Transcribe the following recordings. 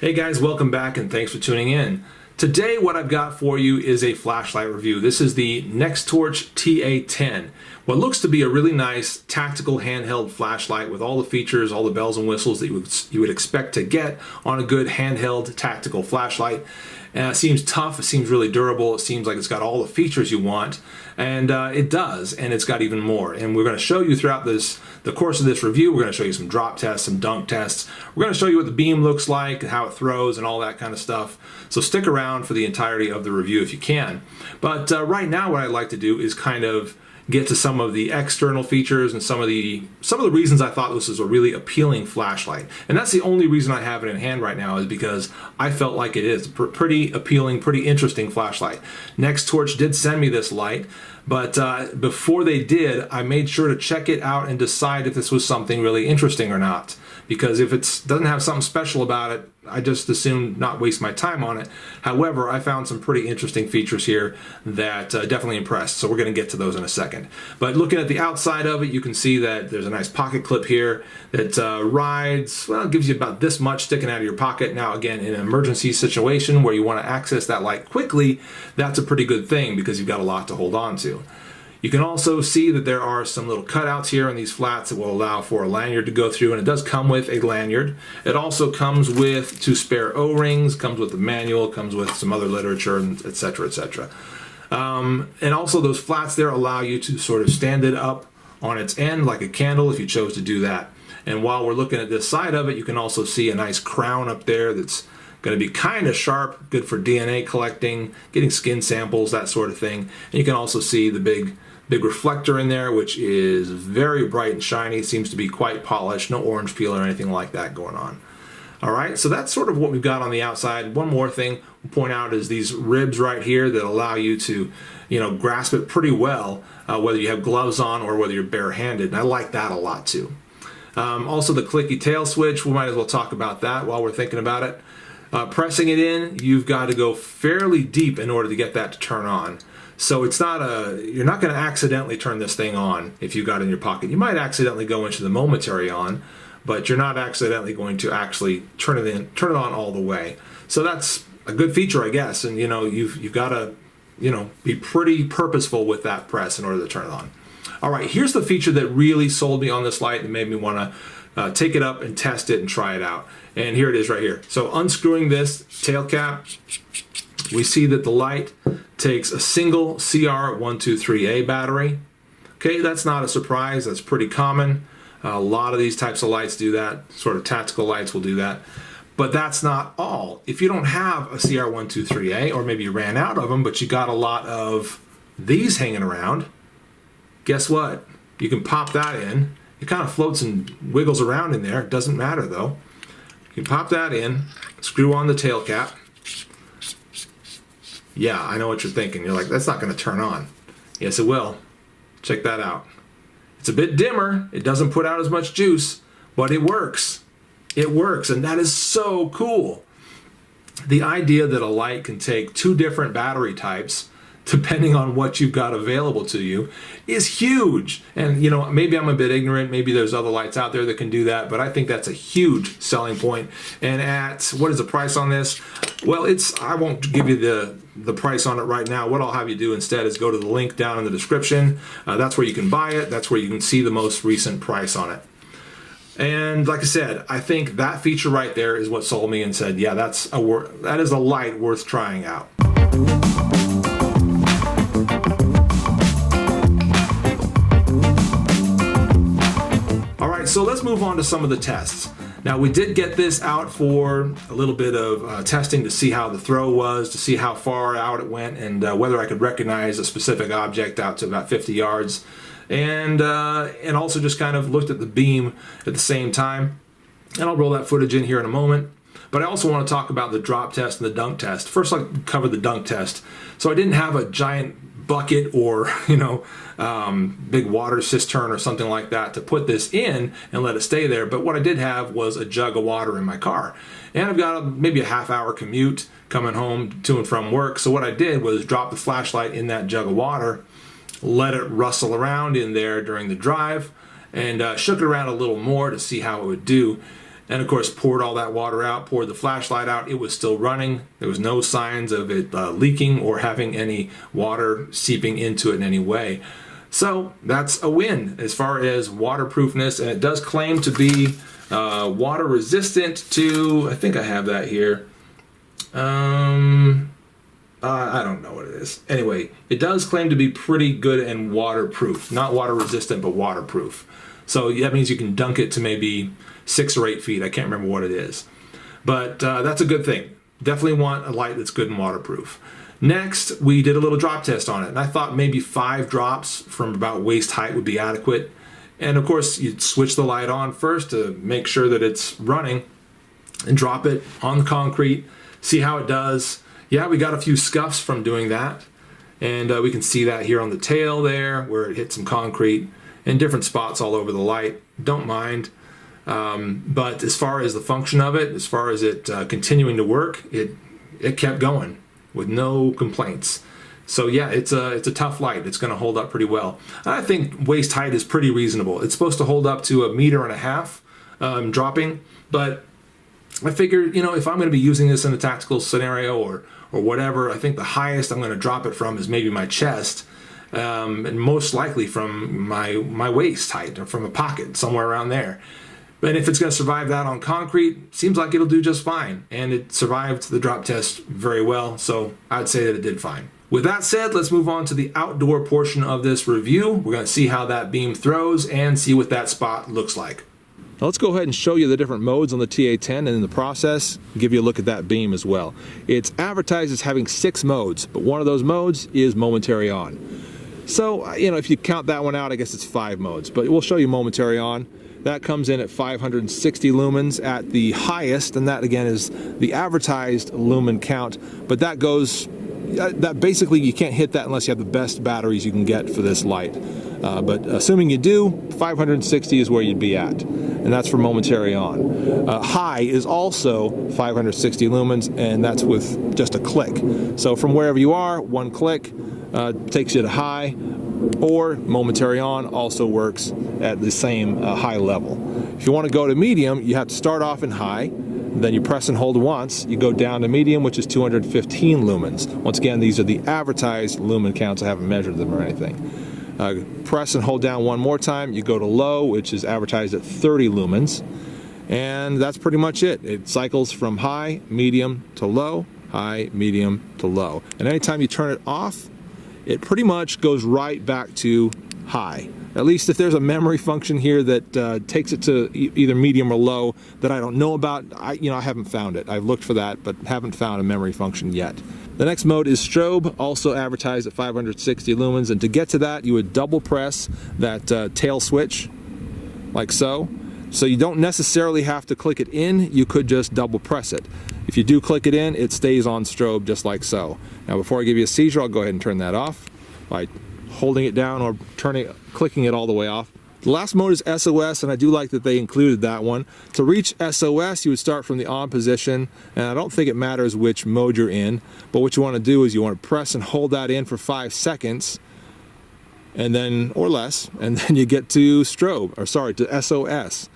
Hey guys, welcome back and thanks for tuning in. Today what I've got for you is a flashlight review. This is the Nextorch TA10. What looks to be a really nice tactical handheld flashlight with all the features, all the bells and whistles that you would expect to get on a good handheld tactical flashlight. It seems tough, it seems really durable, it seems like it's got all the features you want, and it does, and it's got even more. And we're going to show you throughout the course of this review, we're going to show you some drop tests, some dunk tests. We're going to show you what the beam looks like, how it throws, and all that kind of stuff. So stick around for the entirety of the review if you can. But right now what I'd like to do is kind of get to some of the external features and some of the reasons I thought this was a really appealing flashlight. And that's the only reason I have it in hand right now, is because I felt like it is a pretty appealing, pretty interesting flashlight. Nextorch did send me this light, but before they did, I made sure to check it out and decide if this was something really interesting or not. Because if it doesn't have something special about it, I just assume not waste my time on it. However, I found some pretty interesting features here that definitely impressed, so we're going to get to those in a second. But looking at the outside of it, you can see that there's a nice pocket clip here that rides, well, it gives you about this much sticking out of your pocket. Now again, in an emergency situation where you want to access that light quickly, that's a pretty good thing because you've got a lot to hold on to. You can also see that there are some little cutouts here in these flats that will allow for a lanyard to go through, and it does come with a lanyard. It also comes with 2 spare O-rings, comes with the manual, comes with some other literature, etc., etc. And also those flats there allow you to sort of stand it up on its end like a candle if you chose to do that. And while we're looking at this side of it, you can also see a nice crown up there that's going to be kind of sharp, good for DNA collecting, getting skin samples, that sort of thing. And you can also see the big reflector in there, which is very bright and shiny. It seems to be quite polished, no orange peel or anything like that going on. All right, so that's sort of what we've got on the outside. One more thing we'll point out is these ribs right here that allow you to, grasp it pretty well, whether you have gloves on or whether you're barehanded. And I like that a lot too. Also the clicky tail switch, we might as well talk about that while we're thinking about it. Pressing it in, you've got to go fairly deep in order to get that to turn on. So it's not you're not going to accidentally turn this thing on if you got it in your pocket. You might accidentally go into the momentary on, but you're not accidentally going to actually turn it on all the way. So that's a good feature, I guess. And you've got to be pretty purposeful with that press in order to turn it on. All right, here's the feature that really sold me on this light and made me want to take it up and test it and try it out. And here it is right here. So unscrewing this tail cap, we see that the light takes a single CR123A battery. Okay, that's not a surprise, that's pretty common. A lot of these types of lights do that, sort of tactical lights will do that. But that's not all. If you don't have a CR123A, or maybe you ran out of them, but you got a lot of these hanging around, guess what? You can pop that in. It kind of floats and wiggles around in there, it doesn't matter though. You can pop that in, screw on the tail cap. Yeah, I know what you're thinking. You're like, that's not going to turn on. Yes, it will. Check that out. It's a bit dimmer. It doesn't put out as much juice, but it works. It works, and that is so cool. The idea that a light can take 2 different battery types, depending on what you've got available to you, is huge. And maybe I'm a bit ignorant, maybe there's other lights out there that can do that, but I think that's a huge selling point. And at, what is the price on this? Well, I won't give you the price on it right now. What I'll have you do instead is go to the link down in the description. That's where you can buy it. That's where you can see the most recent price on it. And like I said, I think that feature right there is what sold me and said, yeah, that is a light worth trying out. So let's move on to some of the tests. Now we did get this out for a little bit of testing to see how the throw was, to see how far out it went, and whether I could recognize a specific object out to about 50 yards. And also just kind of looked at the beam at the same time. And I'll roll that footage in here in a moment. But I also want to talk about the drop test and the dunk test. First, I'll cover the dunk test. So I didn't have a giant bucket or big water cistern or something like that to put this in and let it stay there, but what I did have was a jug of water in my car, and I've got maybe a half-hour commute coming home to and from work. So what I did was drop the flashlight in that jug of water, let it rustle around in there during the drive, and shook it around a little more to see how it would do. and of course poured all that water out, poured the flashlight out. It was still running. There was no signs of it leaking or having any water seeping into it in any way. So that's a win as far as waterproofness, and it does claim to be water resistant to, I think I have that here. I don't know what it is. Anyway, it does claim to be pretty good and waterproof. Not water resistant, but waterproof. So that means you can dunk it to maybe 6 or 8 feet. I can't remember what it is. But that's a good thing. Definitely want a light that's good and waterproof. Next, we did a little drop test on it. And I thought maybe 5 drops from about waist height would be adequate. And of course, you'd switch the light on first to make sure that it's running. And drop it on the concrete. See how it does. Yeah, we got a few scuffs from doing that, and we can see that here on the tail there where it hit some concrete in different spots all over the light. Don't mind, but as far as the function of it, as far as it continuing to work, it kept going with no complaints. So yeah, it's a tough light. It's going to hold up pretty well. I think waist height is pretty reasonable. It's supposed to hold up to 1.5 meters dropping, but I figured, if I'm going to be using this in a tactical scenario or whatever, I think the highest I'm going to drop it from is maybe my chest, and most likely from my waist height or from a pocket, somewhere around there. But if it's going to survive that on concrete, seems like it'll do just fine. And it survived the drop test very well, so I'd say that it did fine. With that said, let's move on to the outdoor portion of this review. We're going to see how that beam throws and see what that spot looks like. Now let's go ahead and show you the different modes on the TA10, and in the process, give you a look at that beam as well. It's advertised as having 6 modes, but one of those modes is momentary on. So, if you count that one out, I guess it's 5 modes, but we'll show you momentary on. That comes in at 560 lumens at the highest, and that again is the advertised lumen count, but that basically you can't hit that unless you have the best batteries you can get for this light. But assuming you do, 560 is where you'd be at, and that's for momentary on. High is also 560 lumens, and that's with just a click. So from wherever you are, 1 click takes you to high, or momentary on also works at the same high level. If you want to go to medium, you have to start off in high, then you press and hold once, you go down to medium, which is 215 lumens. Once again, these are the advertised lumen counts. I haven't measured them or anything. Press and hold down one more time, you go to low, which is advertised at 30 lumens, and that's pretty much it. It cycles from high, medium to low, high, medium to low. And anytime you turn it off, it pretty much goes right back to high. At least if there's a memory function here that takes it to either medium or low that I don't know about, I haven't found it. I've looked for that, but haven't found a memory function yet. The next mode is strobe, also advertised at 560 lumens, and to get to that, you would double press that tail switch, like so. So you don't necessarily have to click it in, you could just double press it. If you do click it in, it stays on strobe just like so. Now before I give you a seizure, I'll go ahead and turn that off by holding it down or clicking it all the way off. The last mode is SOS, and I do like that they included that one. To reach SOS, you would start from the on position, and I don't think it matters which mode you're in, but what you want to do is you want to press and hold that in for 5 seconds, and then, or less, and then you get to to SOS.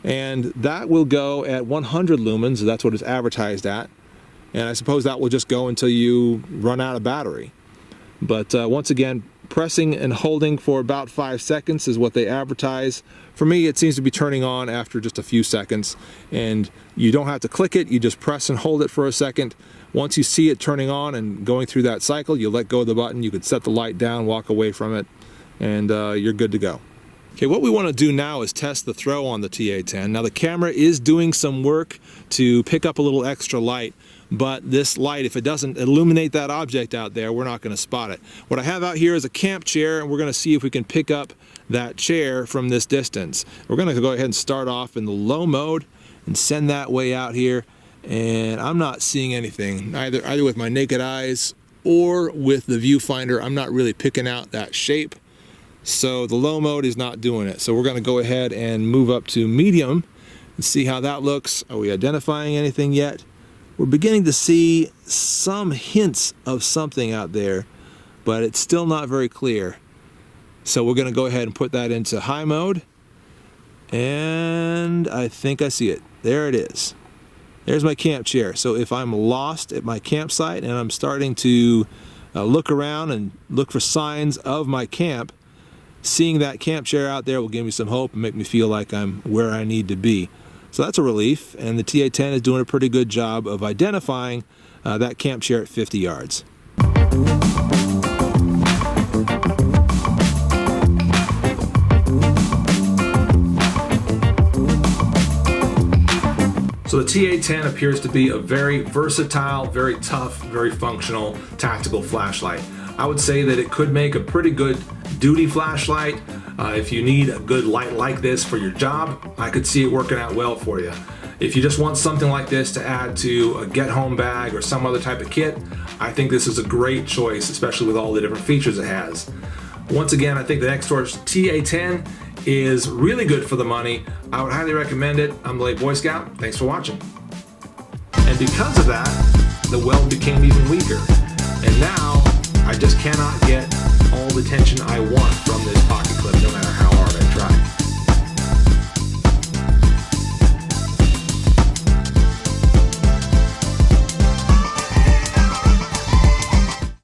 And that will go at 100 lumens, that's what it's advertised at, and I suppose that will just go until you run out of battery. But once again, pressing and holding for about 5 seconds is what they advertise. For me, it seems to be turning on after just a few seconds, and you don't have to click it, you just press and hold it for a second. Once you see it turning on and going through that cycle, you let go of the button, you can set the light down, walk away from it, and you're good to go. Okay, what we want to do now is test the throw on the TA10. Now the camera is doing some work to pick up a little extra light, but this light, if it doesn't illuminate that object out there, we're not going to spot it. What I have out here is a camp chair, and we're going to see if we can pick up that chair from this distance. We're going to go ahead and start off in the low mode and send that way out here, and I'm not seeing anything, either with my naked eyes or with the viewfinder. I'm not really picking out that shape. So the low mode is not doing it. So we're going to go ahead and move up to medium and see how that looks. Are we identifying anything yet? We're beginning to see some hints of something out there, but it's still not very clear. So we're going to go ahead and put that into high mode, and I think I see it. there it is. There's my camp chair. So if I'm lost at my campsite and I'm starting to look around and look for signs of my camp, seeing that camp chair out there will give me some hope and make me feel like I'm where I need to be. So that's a relief, and the TA10 is doing a pretty good job of identifying that camp chair at 50 yards. So the TA10 appears to be a very versatile, very tough, very functional tactical flashlight. I would say that it could make a pretty good duty flashlight. If you need a good light like this for your job, I could see it working out well for you. If you just want something like this to add to a get-home bag or some other type of kit, I think this is a great choice, especially with all the different features it has. Once again, I think the Nextorch TA10 is really good for the money. I would highly recommend it. I'm the Late Boy Scout. Thanks for watching. And because of that, the weld became even weaker. And now, I just cannot get all the tension I want from this pocket clip, no matter how